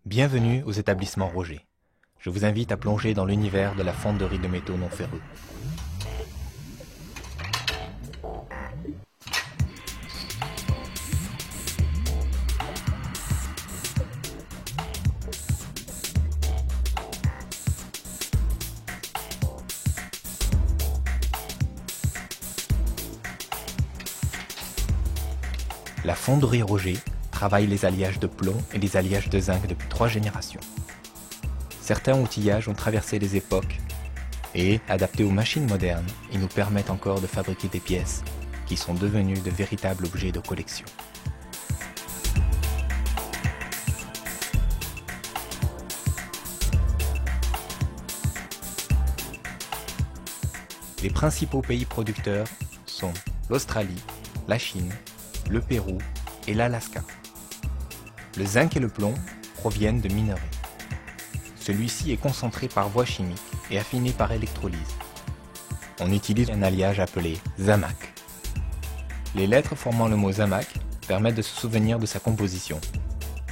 Bienvenue aux établissements Roger. Je vous invite à plonger dans l'univers de la fonderie de métaux non ferreux. La fonderie Roger travaille les alliages de plomb et les alliages de zinc depuis 3 générations. Certains outillages ont traversé les époques et, adaptés aux machines modernes, ils nous permettent encore de fabriquer des pièces qui sont devenues de véritables objets de collection. Les principaux pays producteurs sont l'Australie, la Chine, le Pérou et l'Alaska. Le zinc et le plomb proviennent de minerais. Celui-ci est concentré par voie chimique et affiné par électrolyse. On utilise un alliage appelé Zamac. Les lettres formant le mot Zamac permettent de se souvenir de sa composition.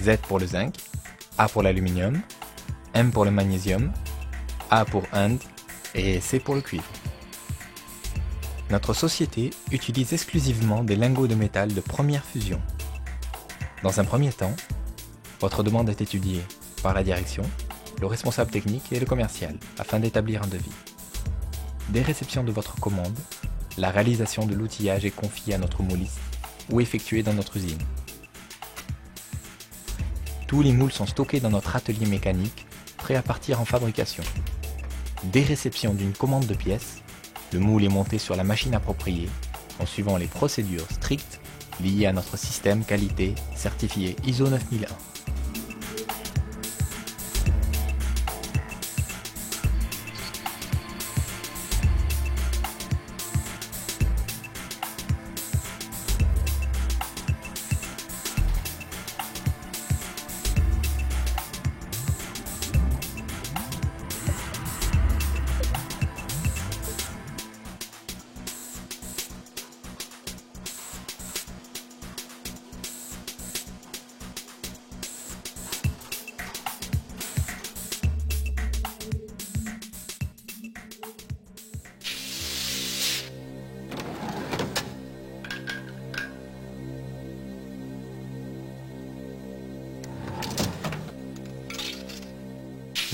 Z pour le zinc, A pour l'aluminium, M pour le magnésium, A pour Inde et C pour le cuivre. Notre société utilise exclusivement des lingots de métal de première fusion. Dans un premier temps, votre demande est étudiée par la direction, le responsable technique et le commercial afin d'établir un devis. Dès réception de votre commande, la réalisation de l'outillage est confiée à notre mouliste ou effectuée dans notre usine. Tous les moules sont stockés dans notre atelier mécanique, prêts à partir en fabrication. Dès réception d'une commande de pièces, le moule est monté sur la machine appropriée en suivant les procédures strictes liées à notre système qualité certifié ISO 9001.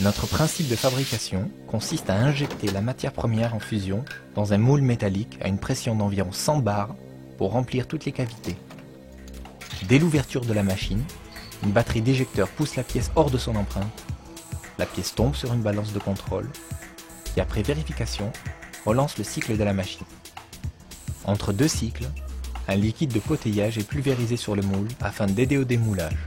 Notre principe de fabrication consiste à injecter la matière première en fusion dans un moule métallique à une pression d'environ 100 bars pour remplir toutes les cavités. Dès l'ouverture de la machine, une batterie d'éjecteurs pousse la pièce hors de son empreinte. La pièce tombe sur une balance de contrôle qui, après vérification, relance le cycle de la machine. Entre deux cycles, un liquide de potayage est pulvérisé sur le moule afin d'aider au démoulage.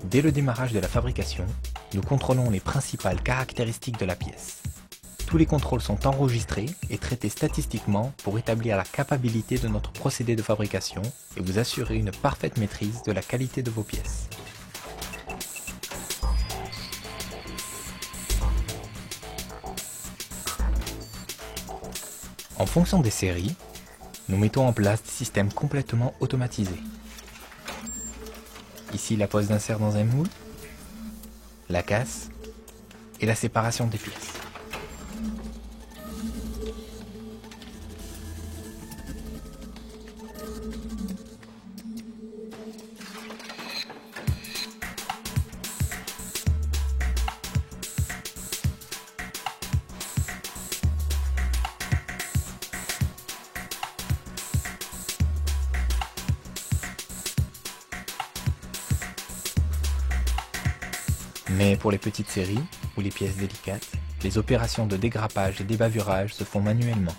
Dès le démarrage de la fabrication, nous contrôlons les principales caractéristiques de la pièce. Tous les contrôles sont enregistrés et traités statistiquement pour établir la capacité de notre procédé de fabrication et vous assurer une parfaite maîtrise de la qualité de vos pièces. En fonction des séries, nous mettons en place des systèmes complètement automatisés. Ici la pose d'insert dans un moule, la casse et la séparation des pièces. Mais pour les petites séries, ou les pièces délicates, les opérations de dégrappage et d'ébavurage se font manuellement.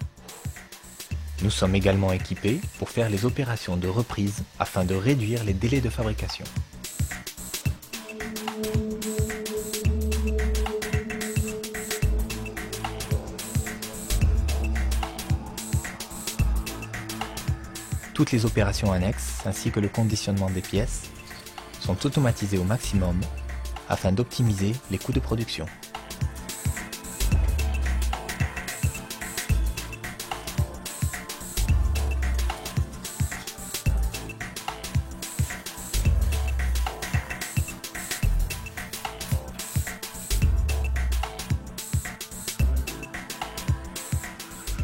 Nous sommes également équipés pour faire les opérations de reprise afin de réduire les délais de fabrication. Toutes les opérations annexes ainsi que le conditionnement des pièces sont automatisées au maximum afin d'optimiser les coûts de production.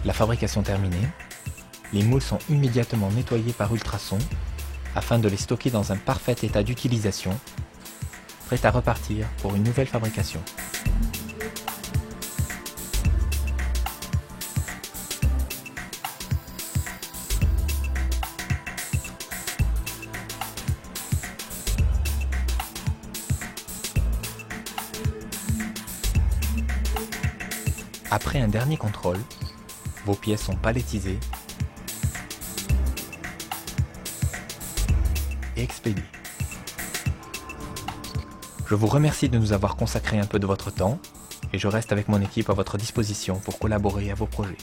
La fabrication terminée, les moules sont immédiatement nettoyés par ultrasons afin de les stocker dans un parfait état d'utilisation, prêts à repartir pour une nouvelle fabrication. Après un dernier contrôle, vos pièces sont palettisées et expédiées. Je vous remercie de nous avoir consacré un peu de votre temps et je reste avec mon équipe à votre disposition pour collaborer à vos projets.